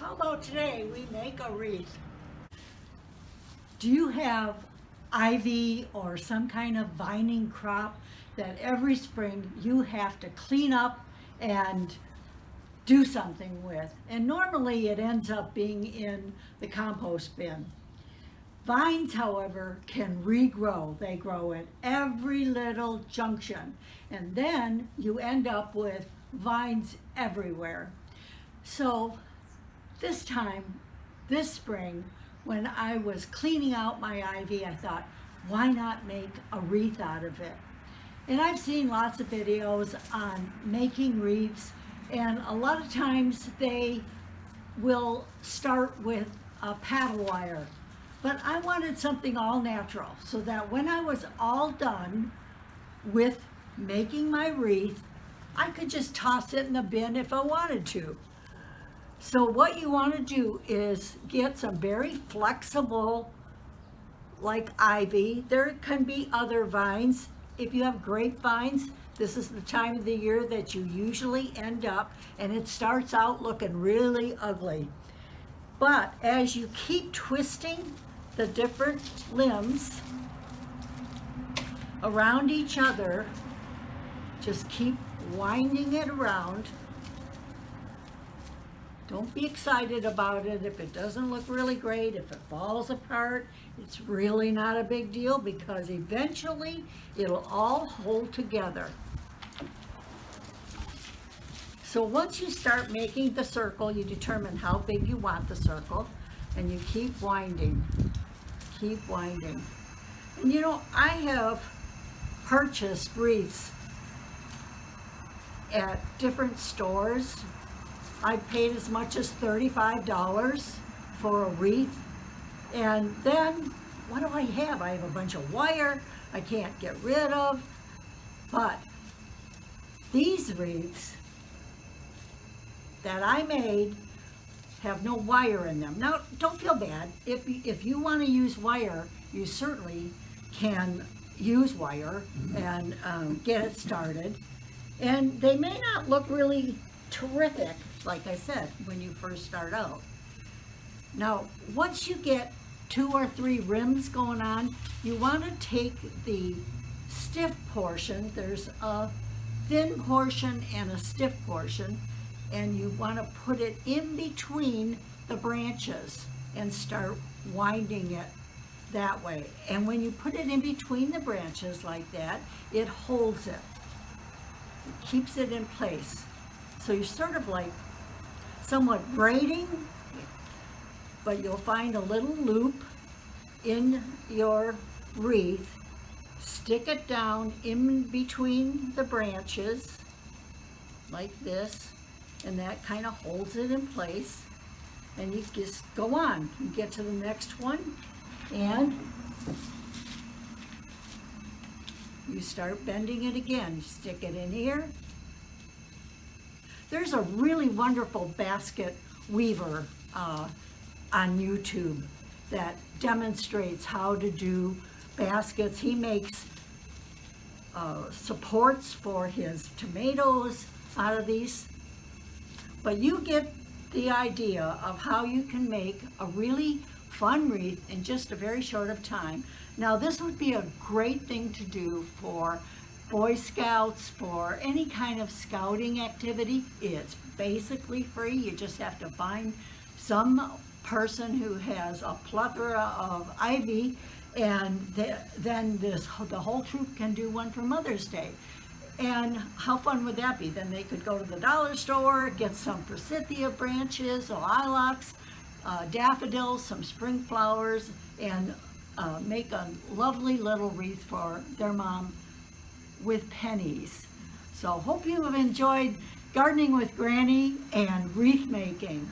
How about today we make a wreath? Do you have ivy or some kind of vining crop that every spring you have to clean up and do something with? And normally it ends up being in the compost bin. Vines, however, can regrow. They grow at every little junction. And then you end up with vines everywhere. So this spring, when I was cleaning out my ivy, I thought, why not make a wreath out of it? And I've seen lots of videos on making wreaths, and a lot of times they will start with a paddle wire. But I wanted something all natural, so that when I was all done with making my wreath, I could just toss it in the bin if I wanted to. So what you want to do is get some very flexible, like ivy. There can be other vines. If you have grapevines, this is the time of the year that you usually end up, and it starts out looking really ugly. But as you keep twisting the different limbs around each other, just keep winding it around. Don't be excited about it if it doesn't look really great. If it falls apart, it's really not a big deal, because eventually it'll all hold together. So once you start making the circle, you determine how big you want the circle, and you keep winding, keep winding. And you know, I have purchased wreaths at different stores. I paid as much as $35 for a wreath. And then, what do I have? I have a bunch of wire I can't get rid of. But these wreaths that I made have no wire in them. Now, don't feel bad. If you want to use wire, you certainly can use wire and get it started. And they may not look really terrific, like I said, when you first start out. Now, once you get 2 or 3 rims going on, you want to take the stiff portion. There's a thin portion and a stiff portion, and you want to put it in between the branches and start winding it that way. And when you put it in between the branches like that, it holds it. It keeps it in place. So you're sort of like somewhat braiding, but you'll find a little loop in your wreath, stick it down in between the branches like this, and that kind of holds it in place. And you just go on. You get to the next one, and you start bending it again. Stick it in here. There's a really wonderful basket weaver on YouTube that demonstrates how to do baskets. He makes supports for his tomatoes out of these. But you get the idea of how you can make a really fun wreath in just a very short of time. Now, this would be a great thing to do for Boy Scouts, for any kind of scouting activity. It's basically free. You just have to find some person who has a plethora of ivy, and then the whole troop can do one for Mother's Day. And how fun would that be? Then they could go to the dollar store, get some forsythia branches, lilacs, daffodils, some spring flowers, and make a lovely little wreath for their mom with pennies. So hope you have enjoyed gardening with Granny and wreath making.